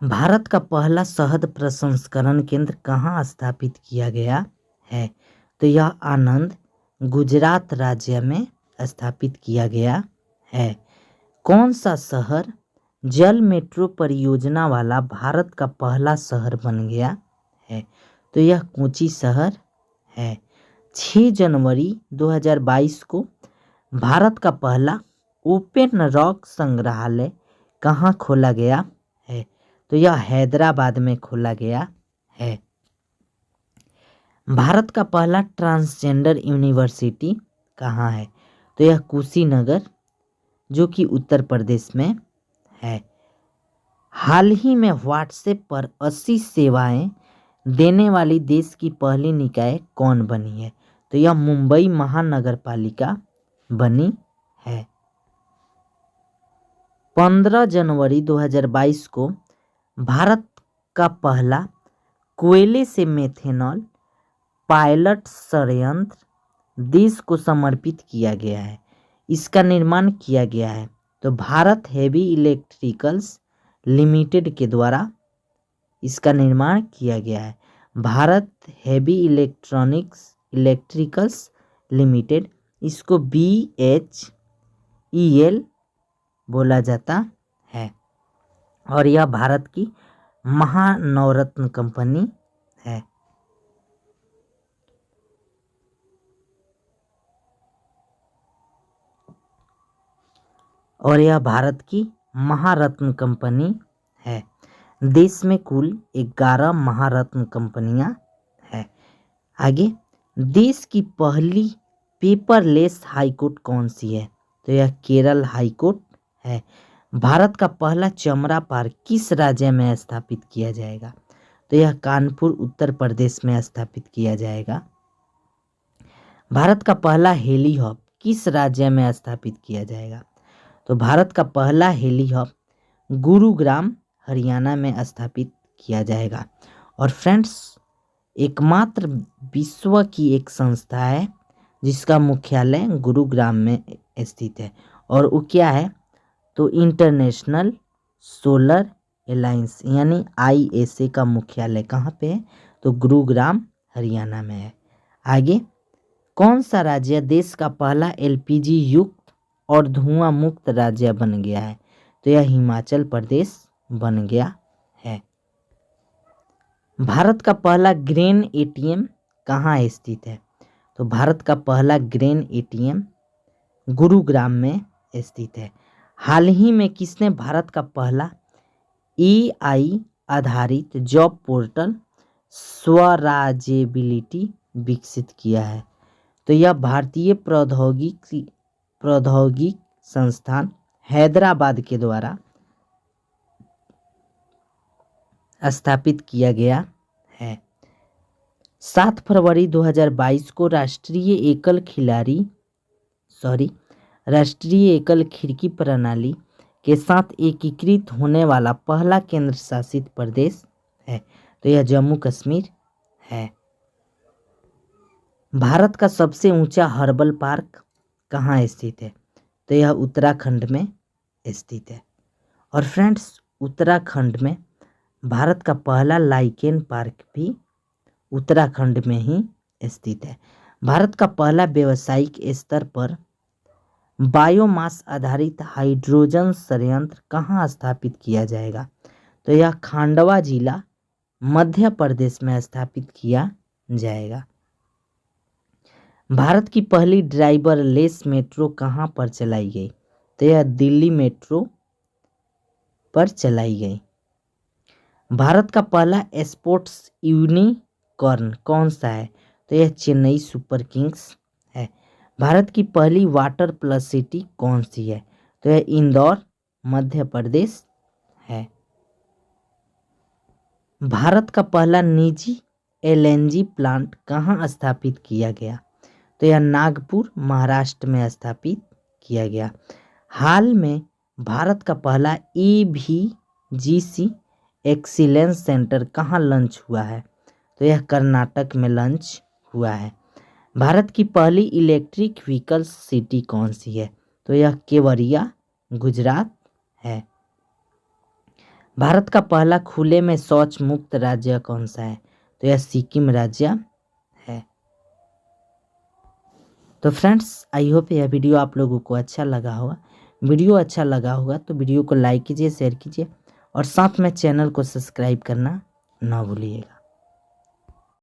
भारत का पहला शहद प्रसंस्करण केंद्र कहाँ स्थापित किया गया है? तो यह आनंद, गुजरात राज्य में स्थापित किया गया है। कौन सा शहर जल मेट्रो परियोजना वाला भारत का पहला शहर बन गया है? तो यह कोची शहर है। 6 जनवरी 2022 को भारत का पहला ओपन रॉक संग्रहालय कहाँ खोला गया है? तो यह हैदराबाद में खोला गया है। भारत का पहला ट्रांसजेंडर यूनिवर्सिटी कहाँ है? तो यह कुशीनगर, जो कि उत्तर प्रदेश में है। हाल ही में व्हाट्सएप पर 80 सेवाएं देने वाली देश की पहली निकाय कौन बनी है? तो यह मुंबई महानगर पालिका बनी है। 15 जनवरी 2022 को भारत का पहला कोयले से मेथेनॉल पायलट संयंत्र देश को समर्पित किया गया है। इसका निर्माण किया गया है तो भारत हेवी इलेक्ट्रिकल्स लिमिटेड के द्वारा इसका निर्माण किया गया है। भारत हेवी इलेक्ट्रिकल्स लिमिटेड, इसको BHEL बोला जाता है और यह भारत की महानवरत्न कंपनी है। और यह भारत की महारत्न कंपनी है। देश में कुल 11 महारत्न कंपनियां हैं। आगे, देश की पहली पेपरलेस हाईकोर्ट कौन सी है? तो यह केरल हाईकोर्ट है। भारत का पहला चमड़ा पार्क किस राज्य में स्थापित किया जाएगा? तो यह कानपुर उत्तर प्रदेश में स्थापित किया जाएगा। भारत का पहला हेली हब किस राज्य में स्थापित किया जाएगा? तो भारत का पहला हेली हब गुरुग्राम हरियाणा में स्थापित किया जाएगा। और फ्रेंड्स, एकमात्र विश्व की एक संस्था है जिसका मुख्यालय गुरुग्राम में स्थित है और वो क्या है? तो इंटरनेशनल सोलर अलायंस यानी ISA का मुख्यालय कहाँ पे है? तो गुरुग्राम हरियाणा में है। आगे, कौन सा राज्य देश का पहला LPG युक्त और धुआं मुक्त राज्य बन गया है? तो यह हिमाचल प्रदेश बन गया है। भारत का पहला ग्रेन ATM कहाँ स्थित है? तो भारत का पहला ग्रेन ATM गुरुग्राम में स्थित है। हाल ही में किसने भारत का पहला AI आधारित जॉब पोर्टल स्वराजेबिलिटी विकसित किया है? तो यह भारतीय प्रौद्योगिकी संस्थान हैदराबाद के द्वारा स्थापित किया गया है। 7 फरवरी 2022 को राष्ट्रीय एकल खिड़की प्रणाली के साथ एकीकृत होने वाला पहला केंद्र शासित प्रदेश है। तो यह जम्मू कश्मीर है। भारत का सबसे ऊंचा हर्बल पार्क कहाँ स्थित है? तो यह उत्तराखंड में स्थित है। और फ्रेंड्स, उत्तराखंड में भारत का पहला लाइकेन पार्क भी उत्तराखंड में ही स्थित है। भारत का पहला व्यावसायिक स्तर पर बायोमास आधारित हाइड्रोजन संयंत्र कहाँ स्थापित किया जाएगा? तो यह खांडवा जिला मध्य प्रदेश में स्थापित किया जाएगा। भारत की पहली ड्राइवरलेस मेट्रो कहाँ पर चलाई गई? तो यह दिल्ली मेट्रो पर चलाई गई। भारत का पहला स्पोर्ट्स यूनिकॉर्न कौन सा है? तो यह चेन्नई सुपर किंग्स है। भारत की पहली वाटर प्लस सिटी कौन सी है? तो यह इंदौर मध्य प्रदेश है। भारत का पहला निजी LNG प्लांट कहाँ स्थापित किया गया? तो यह नागपुर महाराष्ट्र में स्थापित किया गया। हाल में भारत का पहला EVGC एक्सीलेंस सेंटर कहाँ लॉन्च हुआ है? तो यह कर्नाटक में लॉन्च हुआ है। भारत की पहली इलेक्ट्रिक व्हीकल सिटी कौन सी है? तो यह केवड़िया गुजरात है। भारत का पहला खुले में शौच मुक्त राज्य कौन सा है? तो यह सिक्किम राज्य है। तो फ्रेंड्स, आई होप यह वीडियो आप लोगों को अच्छा लगा होगा। वीडियो अच्छा लगा होगा तो वीडियो को लाइक कीजिए, शेयर कीजिए और साथ में चैनल को सब्सक्राइब करना ना भूलिएगा।